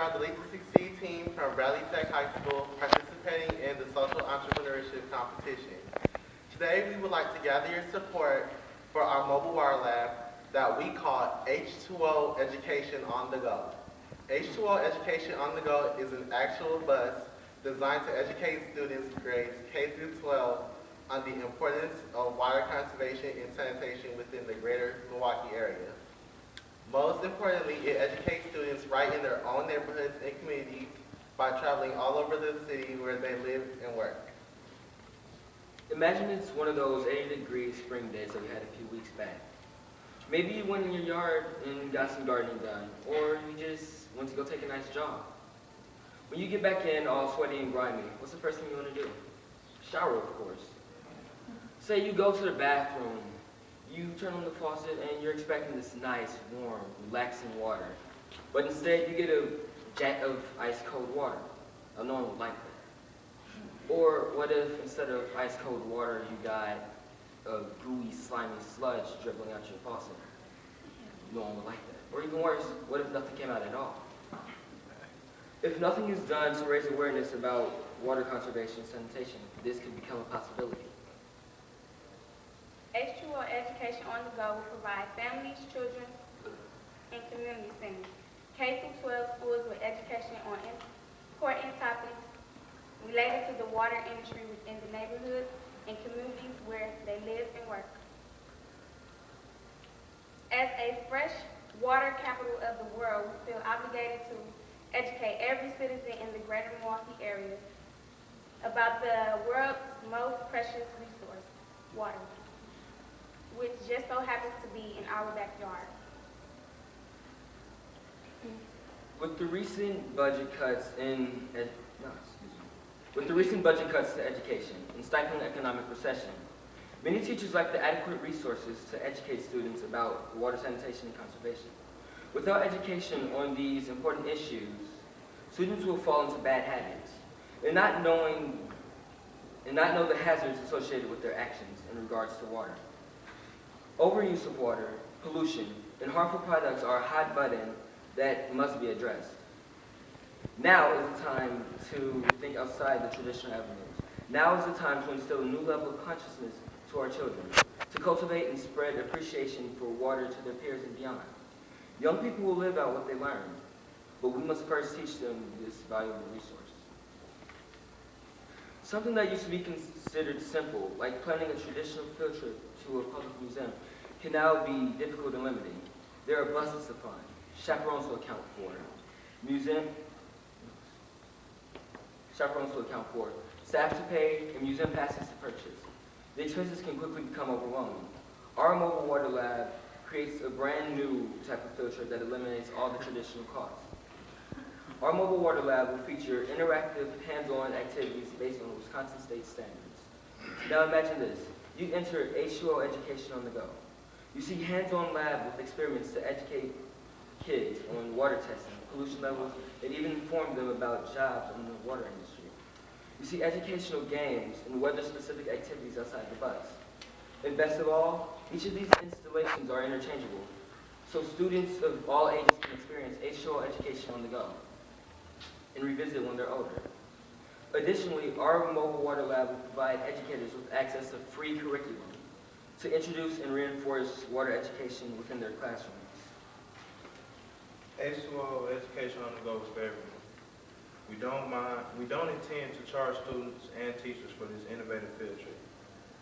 are the Lead to Succeed team from Bradley Tech High School participating in the social entrepreneurship competition. Today we would like to gather your support for our mobile water lab that we call H2O Education on the Go. H2O Education on the Go is an actual bus designed to educate students grades K through 12 on the importance of water conservation and sanitation within the greater Milwaukee area. Most importantly, it educates students right in their own neighborhoods and communities by traveling all over the city where they live and work. Imagine it's one of those 80-degree spring days that we had a few weeks back. Maybe you went in your yard and got some gardening done, or you just went to go take a nice jog. When you get back in all sweaty and grimy, what's the first thing you want to do? Shower, of course. Say you go to the bathroom, you turn on the faucet, and you're expecting this nice, warm, relaxing water. But instead, you get a jet of ice-cold water. Now, no one would like that. Or what if, instead of ice-cold water, you got a gooey, slimy sludge dribbling out your faucet? No one would like that. Or even worse, what if nothing came out at all? If nothing is done to raise awareness about water conservation and sanitation, this could become a possibility. H2O Education on the Go will provide families, children, and community centers, K through 12 schools with education on important topics related to the water industry within the neighborhoods and communities where they live and work. As a fresh water capital of the world, we feel obligated to educate every citizen in the greater Milwaukee area about the world's most precious resource, water, which just so happens to be in our backyard. With the recent budget cuts to education and stifling economic recession, many teachers lack the adequate resources to educate students about water sanitation and conservation. Without education on these important issues, students will fall into bad habits and not know the hazards associated with their actions in regards to water. Overuse of water, pollution, and harmful products are a hot button that must be addressed. Now is the time to think outside the traditional avenues. Now is the time to instill a new level of consciousness to our children, to cultivate and spread appreciation for water to their peers and beyond. Young people will live out what they learn, but we must first teach them this valuable resource. Something that used to be considered simple, like planning a traditional field trip to a public museum, can now be difficult and limiting. There are buses to fund, chaperones to account for, staff to pay, and museum passes to purchase. The expenses can quickly become overwhelming. Our mobile water lab creates a brand new type of field trip that eliminates all the traditional costs. Our mobile water lab will feature interactive, hands-on activities based on Wisconsin state standards. Now imagine this. You enter H2O Education on the Go. You see hands-on lab with experiments to educate kids on water testing, pollution levels, and even inform them about jobs in the water industry. You see educational games and weather-specific activities outside the bus. And best of all, each of these installations are interchangeable, so students of all ages can experience H2O Education on the Go and revisit when they're older. Additionally, our mobile water lab will provide educators with access to free curriculum to introduce and reinforce water education within their classrooms. H2O Education on the Go is for everyone. We don't intend to charge students and teachers for this innovative field trip.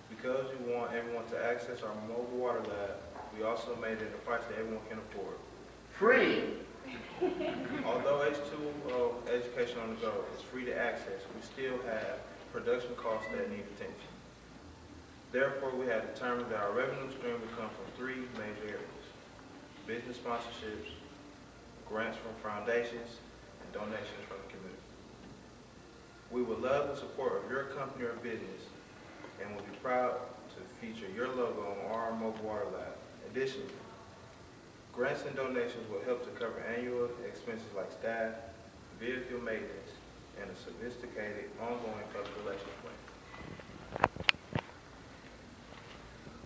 Because we want everyone to access our mobile water lab, we also made it a price that everyone can afford. Free! Although H2O Education on the Go is free to access, we still have production costs that need attention. Therefore, we have determined that our revenue stream will come from three major areas: business sponsorships, grants from foundations, and donations from the community. We would love the support of your company or business and will be proud to feature your logo on our mobile water lab. Additionally, grants and donations will help to cover annual expenses like staff, vehicle maintenance, and a sophisticated ongoing public relations plan.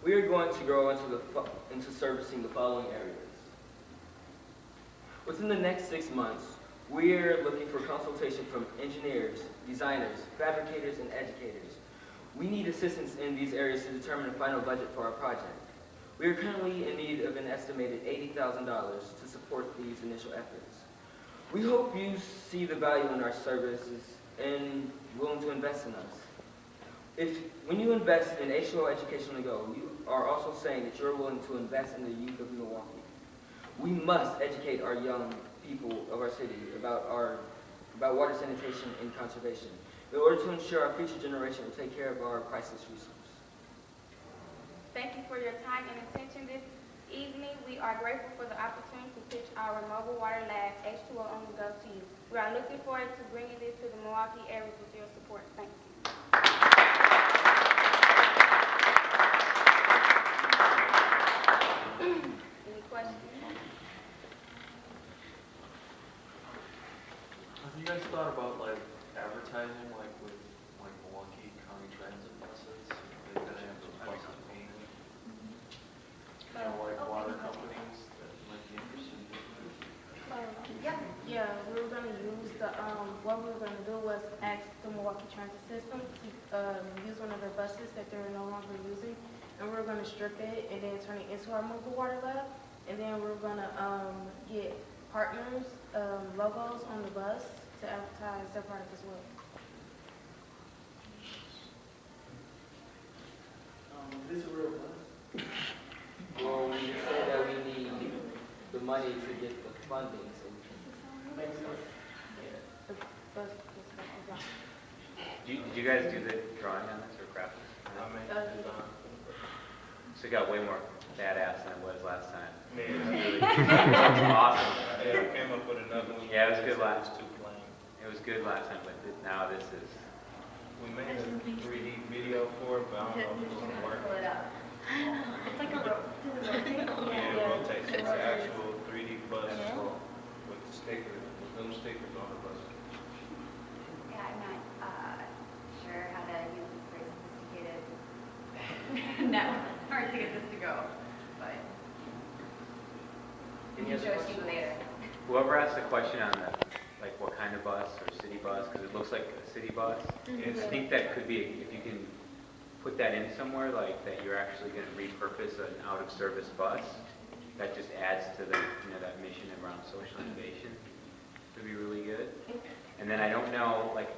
We are going to grow into servicing the following areas. Within the next 6 months, We're looking for consultation from engineers, designers, fabricators, and educators. We need assistance in these areas to determine the final budget for our project. We are currently in need of an estimated $80,000 to support these initial efforts. We hope you see the value in our services and willing to invest in us. When you invest in H2O Education on the Go, you are also saying that you're willing to invest in the youth of Milwaukee. We must educate our young people of our city about water sanitation and conservation in order to ensure our future generation will take care of our priceless resource. Thank you for your time and attention this evening. We are grateful for the opportunity to pitch our mobile water lab, H2O on the Go, to you. We are looking forward to bringing this to the Milwaukee area with your support. Thank you. Any questions? Have you guys thought about like advertising, like with like Milwaukee County Transit buses? They're gonna have those buses painted. You know, like water companies that might be interested in doing it. Yeah, we were gonna use what we were gonna do was ask the Milwaukee Transit System to use one of their buses that they're no longer using, and we were gonna strip it and then turn it into our mobile water lab, and then we were gonna get partners, logos on the bus to advertise their product as well. Is this a real bus? Well, we just said that we need the money to get the funding so we can. Makes sense. The bus is not. Did you guys do the drawing on this or graphics? I made the design. So it got way more badass than it was last time. Yeah, Awesome. I came up with another one. Yeah, it was good It last. was too plain. It was good last time, but now this is. We made a 3D video for it, but I don't know if it's gonna work. It's like a rope. Yeah, it rotates. It's an actual 3D bus with the stickers, with little stickers on the bus. Yeah, I'm not sure how to use this very sophisticated network to get this to go, but we can show it to you later. Whoever asked the question on the, like what kind of bus or city bus, because it looks like a city bus. It's, I think that could be, if you can put that in somewhere, like that you're actually going to repurpose an out-of-service bus, that just adds to the, that mission around social innovation. Would be really good. And then I don't know, like,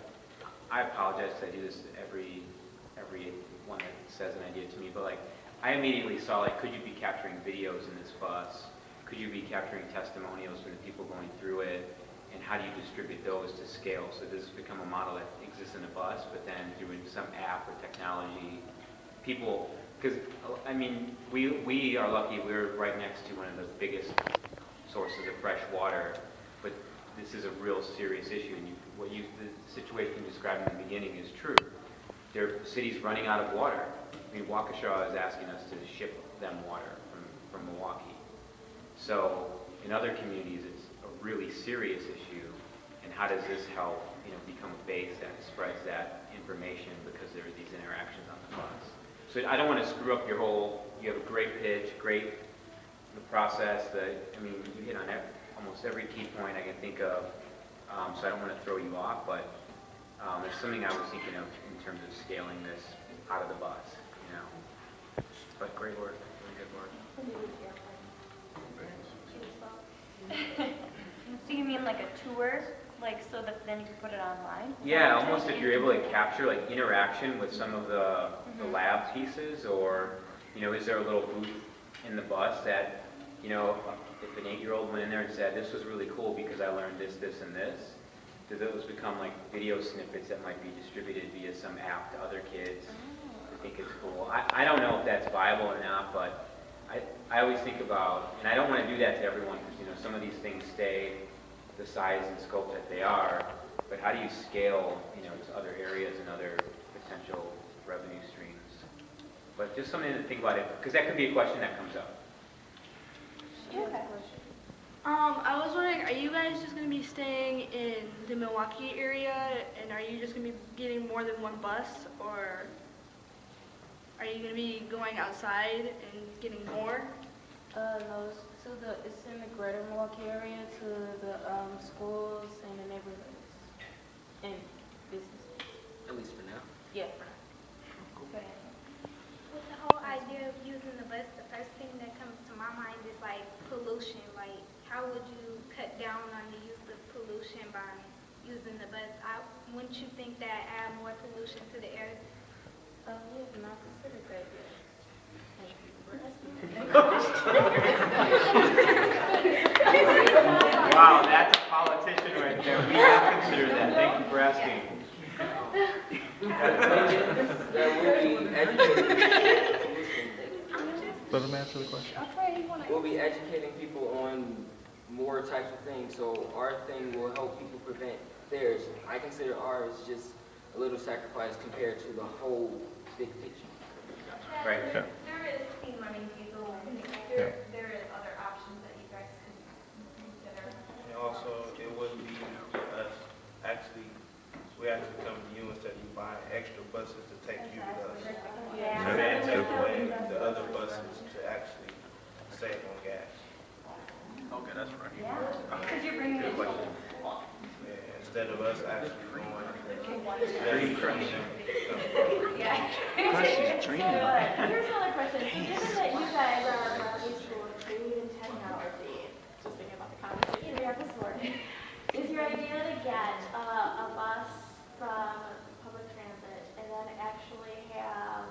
I apologize because I do this every one that says an idea to me, but like, I immediately saw like, could you be capturing videos in this bus? Could you be capturing testimonials from the people going through it? And how do you distribute those to scale? So does this become a model that exists in a bus, but then through some app or technology, people, because I mean, we are lucky we're right next to one of the biggest sources of fresh water, but this is a real serious issue. And the situation you described in the beginning is true. There are cities running out of water. I mean, Waukesha is asking us to ship them water from Milwaukee. So in other communities, it's a really serious issue. And how does this help, become a base that spreads that information because there are these interactions on the bus? So I don't want to screw up your you have a great pitch, great the process. You hit on almost every key point I can think of. So I don't want to throw you off, but it's something I was thinking of in terms of scaling this out of the bus, But great work, really good work. So you mean like a tour, so that then you can put it online? Yeah, almost if you're able to capture like interaction with some of the lab pieces, or is there a little booth in the bus that if an 8-year-old went in there and said, this was really cool because I learned this, this, and this, do those become like video snippets that might be distributed via some app to other kids? I think it's cool. I don't know if that's viable or not, but I always think about, and I don't want to do that to everyone because some of these things stay the size and scope that they are, but how do you scale to other areas and other potential revenue streams? But just something to think about it, because that could be a question that comes up. I was wondering, are you guys just going to be staying in the Milwaukee area, and are you just going to be getting more than one bus, or are you going to be going outside and getting more? No, It's in the greater Milwaukee area to the schools and the neighborhoods and businesses. At least for now. Yeah. With the whole idea of using the bus, the first thing that comes to my mind is like pollution. Like, how would you cut down on the use of pollution by using the bus? Wouldn't you think that add more pollution to the air? We have not considered that yet. Thank you for asking. Wow, that's a politician right there. We have considered that. Thank you for asking. That will be educating. Let him answer the question. We'll be educating people on more types of things, so our thing will help people prevent theirs. I consider ours just a little sacrifice compared to the whole big picture. Right. Yeah. There is clean running diesel, and there is other options that you guys can consider. And also, it wouldn't be us actually, we actually come to you instead of you buying extra buses to take you to us. Yeah. And then take away the other buses to actually save on gas. Okay, that's right. Yeah, because you're bringing it. Yeah, instead of us actually going. Yeah. Here's another question. So given that you guys are a Bradley School of Food and Technology, just thinking about the conversation we had this morning, is your idea to get a bus from public transit and then actually have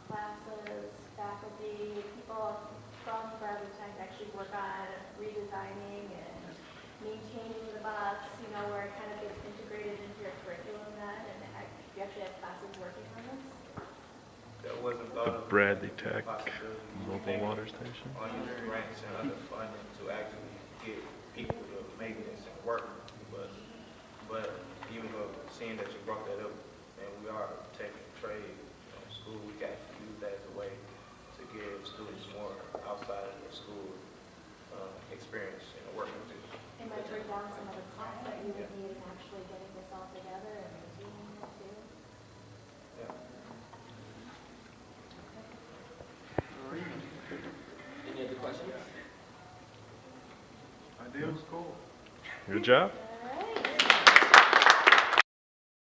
classes, faculty, people from Bradley Tech actually work on redesigning and maintaining the bus, you know, where it kind of gets integrated into your curriculum then, and you actually have classes working on this? That wasn't thought of. Bradley Tech Possibility. mobile water station. On these grants and other funding to actually get people to maintenance and work, but even though, seeing that you brought that up, and we are taking trade school, we got to use that as a way to give students more outside of their school experience and working with it. It might break down some of the costs that you would need in actually getting this all together and maintaining it too. Yeah. Any other questions? Ideal school. Good job.